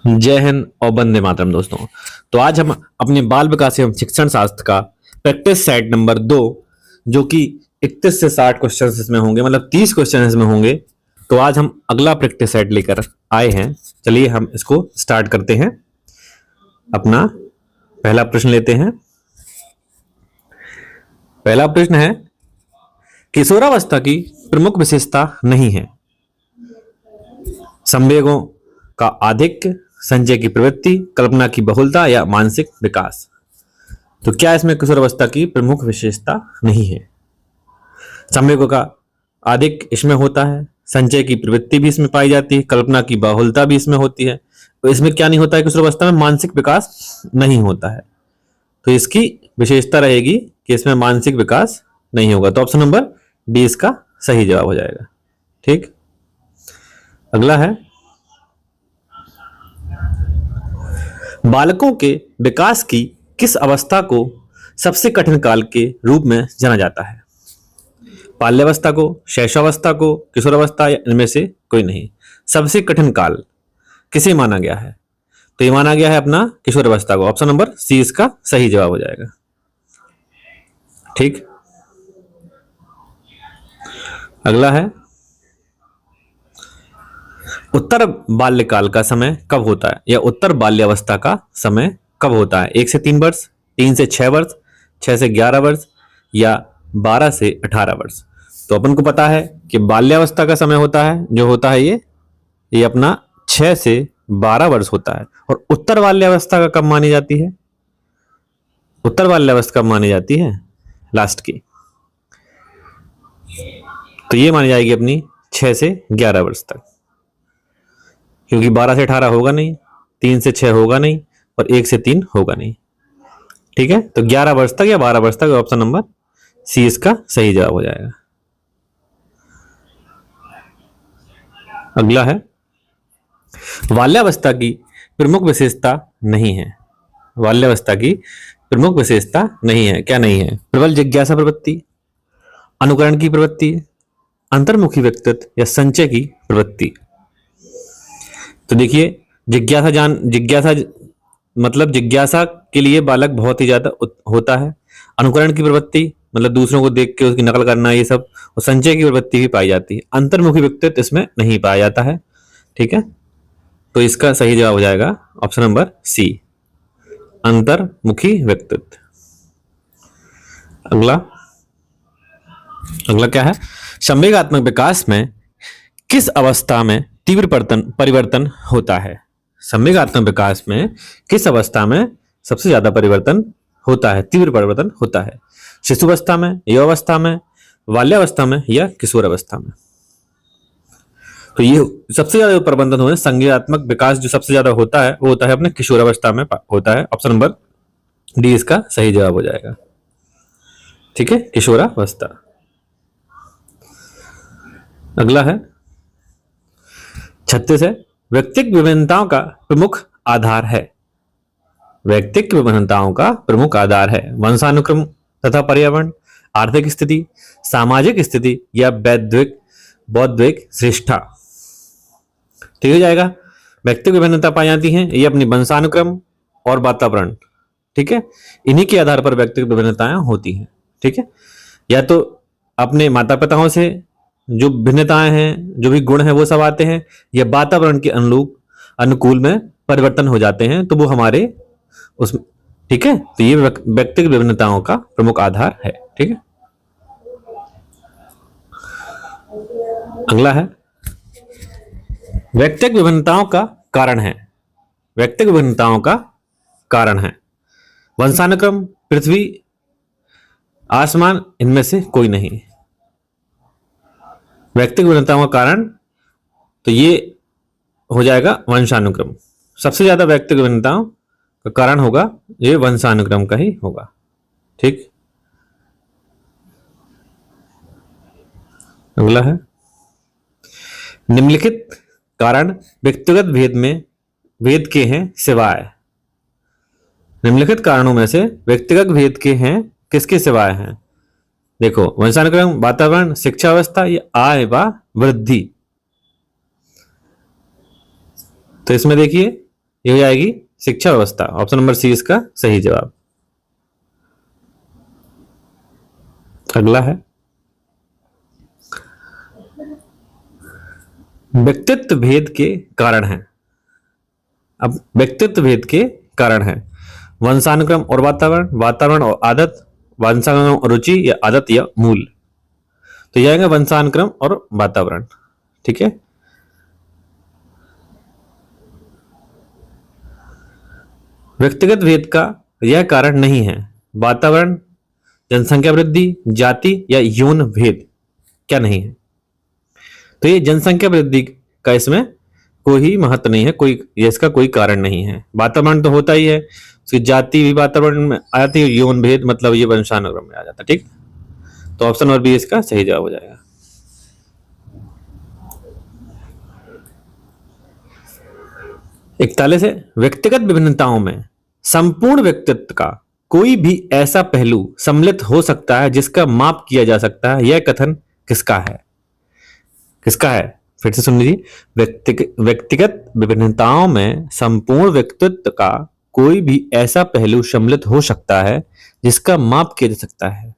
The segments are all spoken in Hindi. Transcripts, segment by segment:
जय हिंद और वंदे मातरम दोस्तों। तो आज हम अपने बाल विकास एवं शिक्षण शास्त्र का प्रैक्टिस सेट नंबर 2 जो कि 31 से 60 क्वेश्चन इसमें होंगे, मतलब 30 क्वेश्चन इसमें होंगे। तो आज हम अगला प्रैक्टिस सेट लेकर आए हैं। चलिए हम इसको स्टार्ट करते हैं। अपना पहला प्रश्न लेते हैं। पहला प्रश्न है, किशोरावस्था की प्रमुख विशेषता नहीं है। संवेगों का आधिक्य, संचय की प्रवृत्ति, कल्पना की बहुलता या मानसिक विकास। तो क्या इसमें किशोरावस्था की प्रमुख विशेषता नहीं है? संवेगों का आधिक्य इसमें होता है, संचय की प्रवृत्ति भी इसमें पाई जाती है, कल्पना की बहुलता भी इसमें होती है। तो इसमें क्या नहीं होता है? किशोरावस्था में मानसिक विकास नहीं होता है। तो इसकी विशेषता रहेगी कि इसमें मानसिक विकास नहीं होगा। तो ऑप्शन नंबर डी इसका सही जवाब हो जाएगा। ठीक, अगला है, बालकों के विकास की किस अवस्था को सबसे कठिन काल के रूप में जाना जाता है? बाल्यावस्था को, शैशवावस्था को, किशोरावस्था या इनमें से कोई नहीं। सबसे कठिन काल किसे माना गया है? तो ये माना गया है अपना किशोरावस्था को। ऑप्शन नंबर सी इसका सही जवाब हो जाएगा। ठीक, अगला है, उत्तर बाल्यकाल का समय कब होता है, या उत्तर बाल्यावस्था का समय कब होता है? 1 से 3 वर्ष, 3 से 6 वर्ष, 6 से 11 वर्ष या 12 से 18 वर्ष। तो अपन को पता है कि बाल्यावस्था का समय होता है, जो होता है ये अपना 6 से 12 वर्ष होता है। और उत्तर बाल्यावस्था का कब मानी जाती है? उत्तर बाल्यावस्था कब मानी जाती है? लास्ट की। तो ये मानी जाएगी अपनी 6 से 11 वर्ष तक, क्योंकि 12 से 18 होगा नहीं, 3 से 6 होगा नहीं और 1 से 3 होगा नहीं। ठीक है, तो 11 वर्ष तक या 12 वर्ष तक ऑप्शन नंबर सी इसका सही जवाब हो जाएगा। अगला है, बाल्यावस्था की प्रमुख विशेषता नहीं है। बाल्यावस्था की प्रमुख विशेषता नहीं है, क्या नहीं है? प्रबल जिज्ञासा प्रवृत्ति, अनुकरण की प्रवृत्ति, अंतर्मुखी व्यक्तित्व या संचय की प्रवृत्ति। तो देखिए, जिज्ञासा मतलब जिज्ञासा के लिए बालक बहुत ही ज्यादा होता है। अनुकरण की प्रवृत्ति मतलब दूसरों को देख के उसकी नकल करना, ये सब। और संचय की प्रवृत्ति भी पाई जाती है। अंतर्मुखी व्यक्तित्व इसमें नहीं पाया जाता है। ठीक है, तो इसका सही जवाब हो जाएगा ऑप्शन नंबर सी, अंतर्मुखी व्यक्तित्व। अगला अगला क्या है, संवेगात्मक विकास में किस अवस्था में तीव्र परिवर्तन होता है? संवेगात्मक विकास में किस अवस्था में सबसे ज्यादा परिवर्तन होता है, तीव्र परिवर्तन होता है? शिशुअवस्था में, युवावस्था में, बाल्यावस्था में या किशोरावस्था में? तो ये सबसे ज्यादा परिवर्तन होता है, संवेगात्मक विकास जो सबसे ज्यादा होता है वो होता है अपने किशोरावस्था में होता है। ऑप्शन नंबर डी इसका सही जवाब हो जाएगा। ठीक है, किशोरावस्था। अगला है, 36 है, व्यक्तिगत विभिन्नताओं का प्रमुख आधार है। व्यक्तिगत विभिन्नताओं का प्रमुख आधार है वंशानुक्रम तथा पर्यावरण, आर्थिक स्थिति, सामाजिक स्थिति या बौद्धिक श्रेष्ठता। ठीक हो जाएगा। व्यक्तिगत विभिन्नता पाई जाती है ये अपनी वंशानुक्रम और वातावरण। ठीक है, इन्हीं के आधार पर व्यक्तिगत विभिन्नताएं होती हैं। ठीक है, या तो अपने माता पिताओं से जो भिन्नताएं हैं, जो भी गुण हैं वो सब आते हैं, या वातावरण के अनुकूल में परिवर्तन हो जाते हैं, तो वो हमारे उस। ठीक है, तो ये व्यक्तिगत विभिन्नताओं का प्रमुख आधार है। ठीक है, अगला है, व्यक्तिगत विभिन्नताओं का कारण है। व्यक्तिगत विभिन्नताओं का कारण है वंशानुक्रम, पृथ्वी, आसमान, इनमें से कोई नहीं। व्यक्तिगत विभिन्नताओं का कारण तो ये हो जाएगा वंशानुक्रम। सबसे ज्यादा व्यक्तिगत विभिन्नताओं का कारण होगा ये वंशानुक्रम का ही होगा। ठीक, अगला है, निम्नलिखित कारण व्यक्तिगत भेद के हैं सिवाय। निम्नलिखित कारणों में से व्यक्तिगत भेद के हैं किसके सिवाय हैं? देखो, वंशानुक्रम, वातावरण, शिक्षा व्यवस्था या आय व वृद्धि। तो इसमें देखिए ये हो जाएगी शिक्षा व्यवस्था। ऑप्शन नंबर सी इसका सही जवाब। अगला है व्यक्तित्व भेद के कारण है। अब व्यक्तित्व भेद के कारण है वंशानुक्रम और वातावरण, वातावरण और आदत, वंशानुक्रम और रुचि, या आदत या मूल। तो यह आएगा वंशानुक्रम और वातावरण। ठीक है, व्यक्तिगत भेद का यह कारण नहीं है। वातावरण, जनसंख्या वृद्धि, जाति या यौन भेद क्या नहीं है? तो ये जनसंख्या वृद्धि का इसमें कोई महत्व नहीं है, कोई इसका कोई कारण नहीं है। वातावरण तो होता ही है, उसकी जाति भी वातावरण में आ जाती है, यौन भेद मतलब ये वंशानुक्रम में आ जाता है। ठीक, तो ऑप्शन नंबर बी इसका सही जवाब हो जाएगा। 41 है व्यक्तिगत विभिन्नताओं में संपूर्ण व्यक्तित्व का कोई भी ऐसा पहलू सम्मिलित हो सकता है जिसका माप किया जा सकता है। यह कथन किसका है? किसका है? फिर से सुन लीजिए। व्यक्तिगत विभिन्नताओं में संपूर्ण व्यक्तित्व का कोई भी ऐसा पहलू सम्मिलित हो सकता है जिसका माप किया जा सकता है।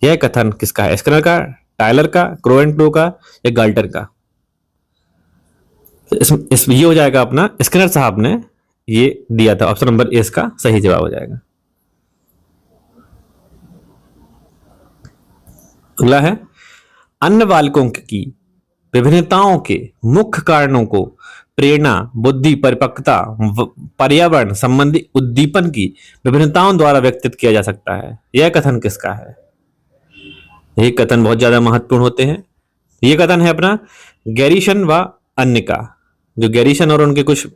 यह कथन किसका है? स्किनर का, टायलर का, क्रो एंड क्रो का, या गाल्टर का? ये हो जाएगा अपना, स्किनर साहब ने ये दिया था। ऑप्शन नंबर ए इसका सही जवाब हो जाएगा। अगला है अन्य बालकों की विभिन्नताओं के मुख्य कारणों को प्रेरणा, बुद्धि, परिपक्वता, पर्यावरण संबंधी उद्दीपन की विभिन्नताओं द्वारा व्यक्तित किया जा सकता है। यह कथन किसका है? ये कथन बहुत ज्यादा महत्वपूर्ण होते हैं। ये कथन है अपना गैरीसन व अन्य का। जो गैरीसन और उनके कुछ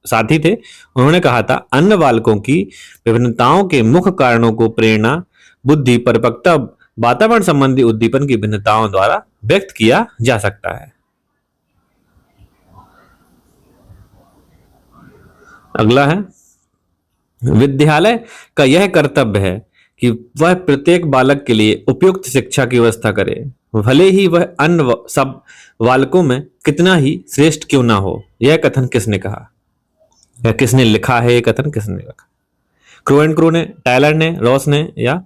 साथी थे, उन्होंने कहा था अन्य बालकों की विभिन्नताओं के मुख्य कारणों को प्रेरणा, बुद्धि, परिपक्वता, वातावरण संबंधी उद्दीपन की भिन्नताओं द्वारा व्यक्त किया जा सकता है। अगला है विद्यालय का यह कर्तव्य है कि वह प्रत्येक बालक के लिए उपयुक्त शिक्षा की व्यवस्था करे, भले ही वह अन्य सब बालकों में कितना ही श्रेष्ठ क्यों ना हो। यह कथन किसने कहा या किसने लिखा है? यह कथन किसने लिखा? क्रो एंड क्रो ने, टायलर ने, रॉस ने, या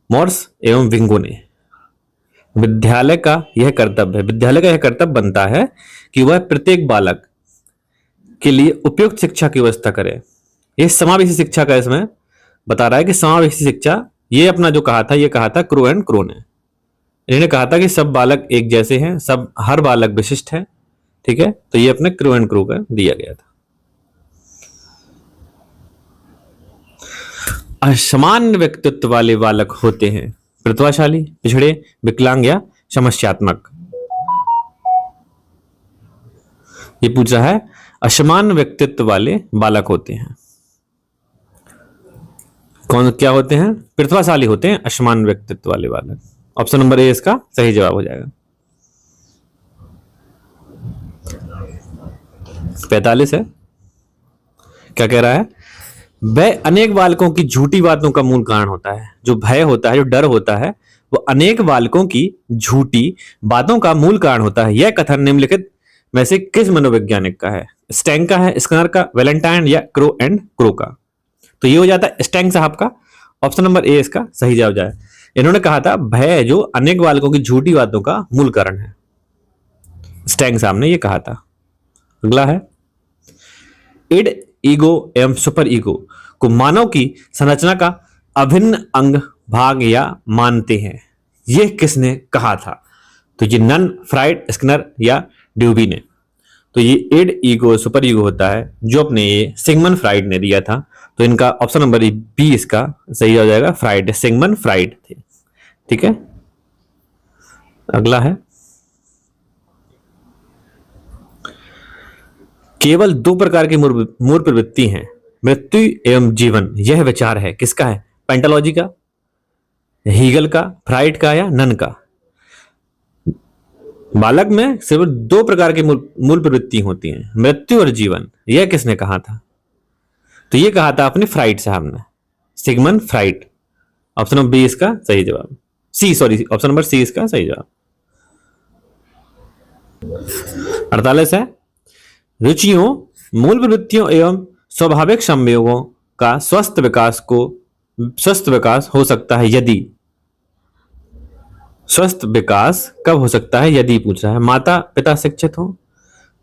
मॉर्स एवं विंगो ने? विद्यालय का यह कर्तव्य है, विद्यालय का यह कर्तव्य बनता है कि वह प्रत्येक बालक के लिए उपयुक्त शिक्षा की व्यवस्था करे। यह समावेशी शिक्षा का इसमें बता रहा है कि समावेशी शिक्षा, ये अपना जो कहा था, ये कहा था क्रो एंड क्रो ने। इन्होंने कहा था कि सब बालक एक जैसे हैं, सब हर बालक विशिष्ट है। ठीक है, तो ये अपने क्रो एंड क्रो का दिया गया था। असमान व्यक्तित्व वाले बालक होते हैं प्रतिभाशाली, पिछड़े, विकलांग या समस्यात्मक। ये पूछ रहा है असमान व्यक्तित्व वाले बालक होते हैं कौन? क्या होते हैं? प्रतिभाशाली होते हैं असमान व्यक्तित्व वाले बालक। ऑप्शन नंबर ए इसका सही जवाब हो जाएगा। 45 है, क्या कह रहा है? भय अनेक बालकों की झूठी बातों का मूल कारण होता है। जो भय होता है, जो डर होता है, वो अनेक बालकों की झूठी बातों का मूल कारण होता है। यह कथन निम्नलिखित में से किस मनोवैज्ञानिक का है? स्टैंग का है, स्किनर का, वैलेंटाइन, या क्रो एंड क्रो का? तो ये हो जाता है स्टैंग साहब का। ऑप्शन नंबर ए इसका सही जवाब जाए। इन्होंने कहा था भय जो अनेक बालकों की झूठी बातों का मूल कारण है। स्टैंग साहब ने ये कहा था। अगला है इड, ईगो एवं सुपर ईगो को मानव की संरचना का अभिन्न अंग, भाग या मानते हैं। यह किसने कहा था? तो ये नन, फ्राइड, स्किनर या ड्यूबी ने? तो ये इड, ईगो, सुपर ईगो होता है जो अपने ये सिगमंड फ्राइड ने दिया था। तो इनका ऑप्शन नंबर बी इसका सही हो जाएगा। फ्राइड, सिगमंड फ्राइड थे। ठीक है, अगला है केवल दो प्रकार की मूल प्रवृत्ति हैं, मृत्यु एवं जीवन। यह विचार है किसका है? पेंटालॉजी का, हीगल का, फ्राइड का, या नन का? बालक में सिर्फ दो प्रकार की मूल प्रवृत्ति होती हैं, मृत्यु और जीवन। यह किसने कहा था? तो यह कहा था अपने फ्राइड साहब ने, Sigmund Freud. Option number B इसका सही जवाब। ऑप्शन नंबर सी इसका सही जवाब। 48 है रुचियों मूल प्रवृत्तियों एवं स्वाभाविक संयोगों का स्वस्थ विकास हो सकता है यदि, स्वस्थ विकास कब हो सकता है यदि पूछ रहा है, माता पिता शिक्षित हो,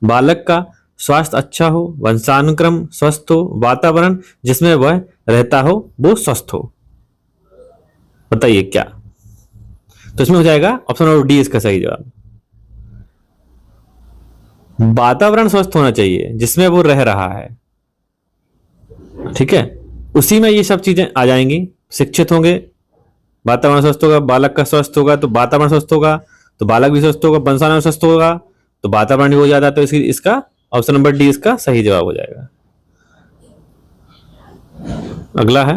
बालक का स्वास्थ्य अच्छा हो, वंशानुक्रम स्वस्थ हो, वातावरण जिसमें वह रहता हो वो स्वस्थ हो। बताइए क्या? तो इसमें हो जाएगा ऑप्शन नंबर डी इसका सही जवाब। वातावरण स्वस्थ होना चाहिए जिसमें वो रह रहा है, ठीक है, उसी में ये सब चीजें आ जाएंगी। शिक्षित होंगे, वातावरण स्वस्थ होगा, बालक का स्वस्थ होगा तो वातावरण स्वस्थ होगा, तो बालक भी स्वस्थ होगा, वंशानुक्रम स्वस्थ होगा तो वातावरण भी हो जाता है। तो इसका ऑप्शन नंबर डी इसका सही जवाब हो जाएगा। अगला है,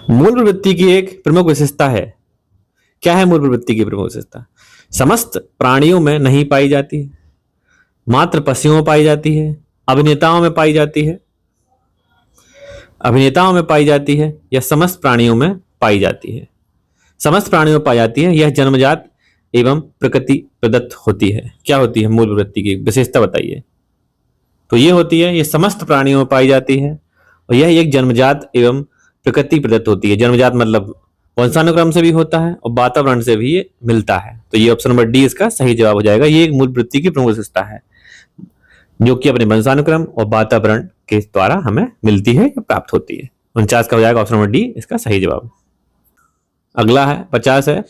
मूल प्रवृत्ति की एक प्रमुख विशेषता है। क्या है मूल प्रवृत्ति की प्रमुख विशेषता? समस्त प्राणियों में नहीं पाई जाती है, मात्र पशुओं में पाई जाती है, अभिनेताओं में पाई जाती है, अभिनेताओं में पाई जाती है या समस्त प्राणियों में पाई जाती है? समस्त प्राणियों में पाई जाती है। यह जन्मजात एवं प्रकृति प्रदत्त होती है। क्या होती है मूल प्रवृत्ति की विशेषता बताइए? तो ये होती है, ये समस्त प्राणियों में पाई जाती है और यह एक जन्मजात एवं प्रकृति प्रदत्त होती है। जन्मजात मतलब वंशानुक्रम से भी होता है और वातावरण से भी ये मिलता है। तो ये ऑप्शन नंबर डी इसका सही जवाब हो जाएगा। ये एक मूल प्रवृत्ति की प्रमुख विशेषता है जो कि अपने वंशानुक्रम और वातावरण के द्वारा हमें मिलती है या प्राप्त होती है। 49 का हो जाएगा ऑप्शन नंबर डी इसका सही जवाब। अगला है 50 है,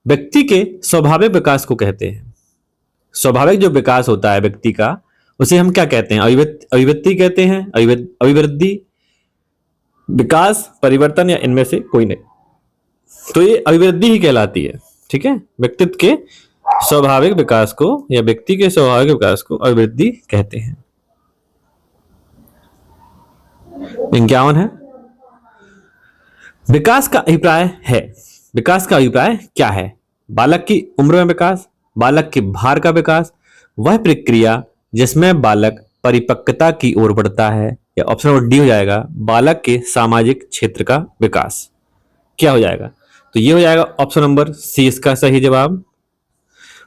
व्यक्ति के स्वाभाविक विकास को कहते हैं। स्वाभाविक जो विकास होता है व्यक्ति का उसे हम क्या कहते हैं? अभिव्यक्ति कहते हैं, अभिवृद्धि, विकास, परिवर्तन या इनमें से कोई नहीं। तो ये अभिवृद्धि ही कहलाती है, ठीक है। व्यक्तित्व के स्वाभाविक विकास को या व्यक्ति के स्वाभाविक विकास को अभिवृद्धि कहते हैं। 51 है, विकास का अभिप्राय है। विकास का अभिप्राय क्या है? बालक की उम्र में विकास, बालक के भार का विकास, वह प्रक्रिया जिसमें बालक परिपक्वता की ओर बढ़ता है, या ऑप्शन नंबर डी हो जाएगा बालक के सामाजिक क्षेत्र का विकास। क्या हो जाएगा? तो ये हो जाएगा ऑप्शन नंबर सी इसका सही जवाब।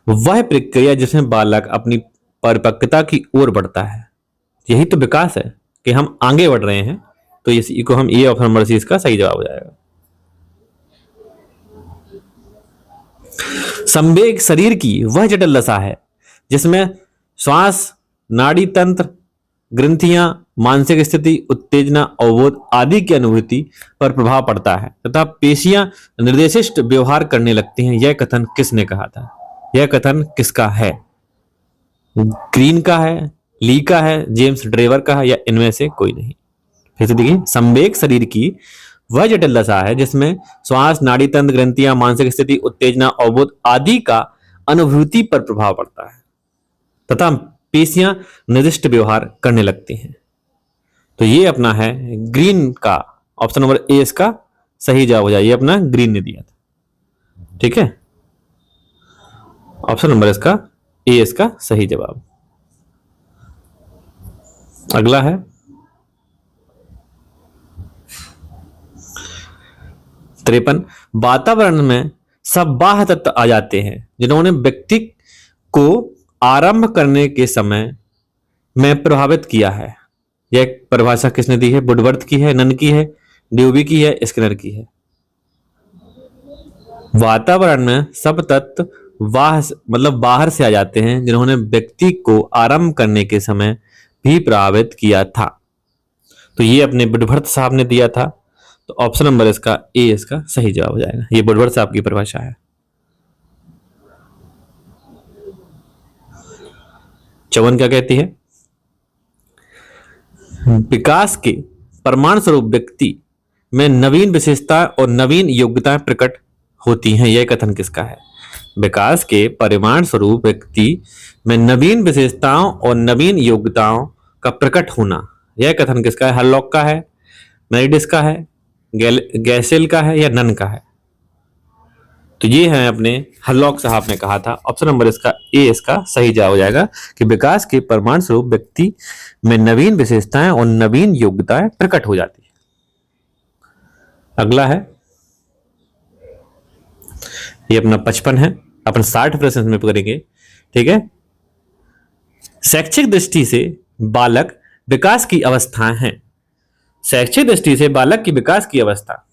वह प्रक्रिया जिसमें बालक अपनी परिपक्वता की ओर बढ़ता है, यही तो विकास है कि हम आगे बढ़ रहे हैं। तो इसी को हम, ये ऑप्शन नंबर सी इसका सही जवाब हो जाएगा। संवेग शरीर की वह जटिल दशा है जिसमें श्वास, नाड़ी तंत्र, ग्रंथियां, मानसिक स्थिति, उत्तेजना, अवबोध आदि की अनुभूति पर प्रभाव पड़ता है तथा पेशियां निर्देशित व्यवहार करने लगती हैं। यह कथन किसने कहा था? यह कथन किसका है? ग्रीन का है, ली का है, जेम्स ड्रेवर का है या इनमें से कोई नहीं? फिर से देखिए, संवेग शरीर की वह जटिल दशा है जिसमें श्वास, नाड़ी तंत्र, ग्रंथियां, मानसिक स्थिति, उत्तेजना, अवबोध आदि का अनुभूति पर प्रभाव पड़ता है तथा पेशियां निर्दिष्ट व्यवहार करने लगती हैं। तो ये अपना है ग्रीन का ऑप्शन नंबर ए इसका सही जवाब हो जाए। ये अपना ग्रीन ने दिया था, ठीक है। ऑप्शन नंबर इसका ए इसका सही जवाब। अगला है 53, वातावरण में सब बाह्य तत्व आ जाते हैं जिन्होंने व्यक्ति को आरंभ करने के समय में प्रभावित किया है। यह परिभाषा किसने दी है? वुडवर्थ की है, नन की है, ड्यूबी की है, स्किनर की है। वातावरण में सब तत्व मतलब बाहर से आ जाते हैं जिन्होंने व्यक्ति को आरंभ करने के समय भी प्रभावित किया था। तो ये अपने वुडवर्थ साहब ने दिया था। तो ऑप्शन नंबर इसका ए इसका सही जवाब हो जाएगा। ये वुडवर्थ साहब की परिभाषा है। 54 क्या कहती है? विकास के परिणाम स्वरूप व्यक्ति में नवीन विशेषता और नवीन योग्यताएं प्रकट होती हैं। यह कथन किसका है? विकास के परिणाम स्वरूप व्यक्ति में नवीन विशेषताओं और नवीन योग्यताओं का प्रकट होना, यह कथन किसका है? हरलॉक का है, मेरिडिस का है, गैसेल का है या नन का है? तो ये है अपने हरलॉक साहब ने कहा था। ऑप्शन नंबर इसका ए इसका सही जवाब हो जाएगा कि विकास के परिणाम स्वरूप व्यक्ति में नवीन विशेषताएं और नवीन योग्यताएं प्रकट हो जाती है। अगला है, ये अपना 55 है। अपन 60 प्रश्न में करेंगे, ठीक है। शैक्षिक दृष्टि से बालक विकास की अवस्थाएं हैं। शैक्षिक दृष्टि से बालक की विकास की अवस्था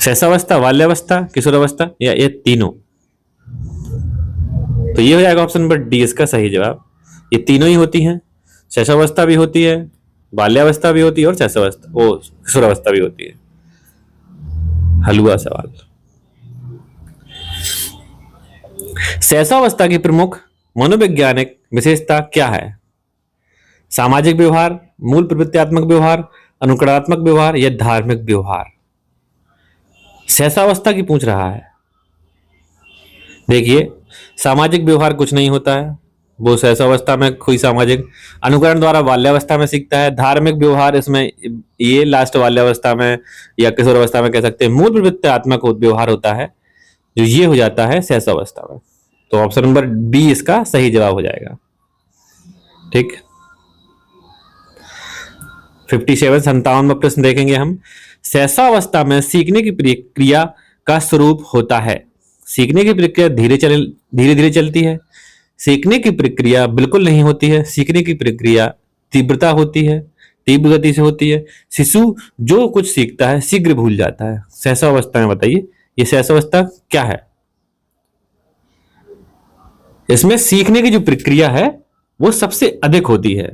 शैशवावस्था, बाल्यावस्था, किशोरावस्था या ये तीनों। तो ये हो जाएगा ऑप्शन नंबर डी इसका सही जवाब। ये तीनों ही होती हैं, शैशवावस्था भी होती है, बाल्यावस्था भी होती है और शैशवावस्था वो किशोरावस्था भी होती है। हलवा सवाल। शैशवावस्था की प्रमुख मनोवैज्ञानिक विशेषता क्या है? सामाजिक व्यवहार, मूल प्रवृत्त्यात्मक व्यवहार, अनुकरणात्मक व्यवहार या धार्मिक व्यवहार। शैशवावस्था की पूछ रहा है। देखिए, सामाजिक व्यवहार कुछ नहीं होता है, वो शैशवावस्था में कोई सामाजिक अनुकरण द्वारा बाल्यावस्था में सीखता है। धार्मिक व्यवहार इसमें ये लास्ट बाल्यावस्था में या किशोरावस्था में कह सकते हैं। मूल प्रवृत्त्यात्मक व्यवहार होता है जो ये हो जाता है शैशवावस्था में। तो ऑप्शन नंबर बी इसका सही जवाब हो जाएगा। ठीक, 57 प्रश्न देखेंगे हम। शैशवावस्था में सीखने की प्रक्रिया का स्वरूप होता है। सीखने की प्रक्रिया धीरे धीरे चलती है। सीखने की प्रक्रिया बिल्कुल नहीं होती है। सीखने की प्रक्रिया तीव्रता होती है, तीव्र गति से होती है। शिशु जो कुछ सीखता है शीघ्र भूल जाता है। शैशवावस्था में बताइए ये शैशवावस्था क्या है? इसमें सीखने की जो प्रक्रिया है वो सबसे अधिक होती है।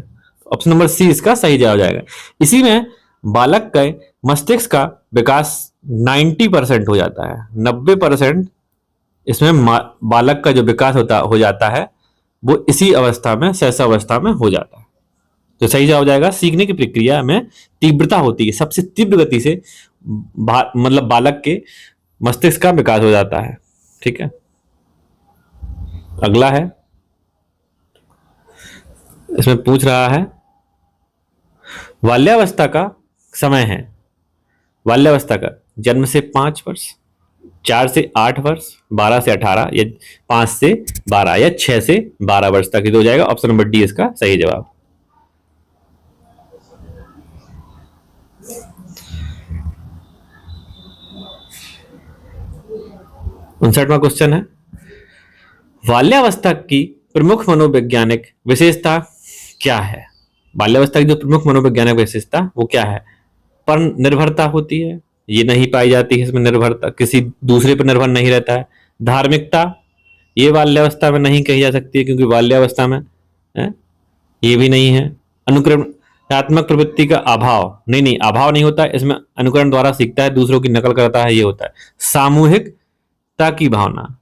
ऑप्शन नंबर सी इसका सही जवाब जाएगा। इसी में बालक के मस्तिष्क का विकास 90% हो जाता है। 90% इसमें बालक का जो विकास हो जाता है वो इसी अवस्था में, शैशवावस्था में हो जाता है। तो सही जवाब जाएगा सीखने की प्रक्रिया में तीव्रता होती है, सबसे तीव्र गति से मतलब बालक के मस्तिष्क का विकास हो जाता है। ठीक है, अगला है, इसमें पूछ रहा है बाल्यावस्था का समय है। बाल्यावस्था का जन्म से 5 वर्ष, 4 से 8 वर्ष, 12 से 18 या 5 से 12 या 6 से 12 वर्ष तक हो जाएगा। ऑप्शन नंबर डी इसका सही जवाब। उनसठवां क्वेश्चन है, बाल्यावस्था की प्रमुख मनोवैज्ञानिक विशेषता क्या है? बाल्यावस्था की जो प्रमुख मनोवैज्ञानिक विशेषता वो क्या है? पर निर्भरता होती है, ये नहीं पाई जाती है। इसमें निर्भरता किसी दूसरे पर निर्भर नहीं रहता है। धार्मिकता ये बाल्यावस्था में नहीं कही जा सकती है क्योंकि बाल्यावस्था में ये भी नहीं है। अनुकरणात्मक प्रवृत्ति का अभाव, नहीं अभाव नहीं होता, इसमें अनुकरण द्वारा सीखता है, दूसरों की नकल करता है, ये होता है। सामूहिकता की भावना,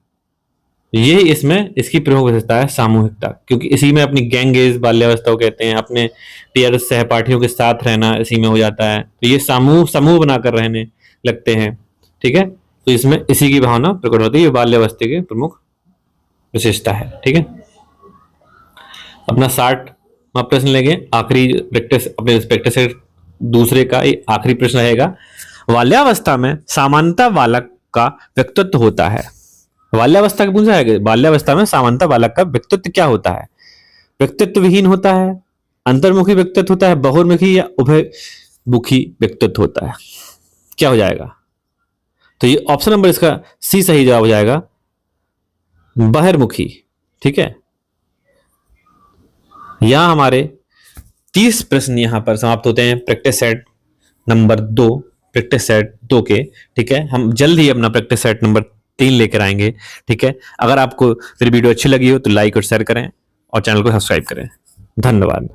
ये इसमें इसकी प्रमुख विशेषता है, सामूहिकता, क्योंकि इसी में अपनी गैंगेज बाल्यावस्था को कहते हैं। अपने पेयर सहपाठियों के साथ रहना इसी में हो जाता है। तो ये समूह बनाकर रहने लगते हैं। ठीक है, तो इसमें इसी की भावना प्रकट होती है। ये बाल्यावस्था के प्रमुख विशेषता है। ठीक है, अपना 60वां प्रश्न लेंगे, आखिरी प्रैक्टिस अपने प्रैक्टिस से दूसरे का ये आखिरी प्रश्न रहेगा। बाल्यावस्था में सामान्यतः बालक का व्यक्तित्व होता है। बाल्यावस्था की पूछा है, बाल्यावस्था में सामान्यतः बालक का व्यक्तित्व क्या होता है? व्यक्तित्व विहीन होता है, अंतर्मुखी व्यक्तित्व होता है, बहुमुखी या उभयमुखी व्यक्तित्व होता है। क्या हो जाएगा? तो ये ऑप्शन नंबर इसका सी सही जवाब हो जाएगा, बहिर्मुखी। ठीक है, यहां हमारे 30 प्रश्न यहां पर समाप्त होते हैं practice set number 2, practice set 2 के। ठीक है, हम जल्द ही अपना प्रैक्टिस सेट नंबर 3 लेकर आएंगे। ठीक है, अगर आपको मेरी वीडियो अच्छी लगी हो तो लाइक और शेयर करें और चैनल को सब्सक्राइब करें। धन्यवाद।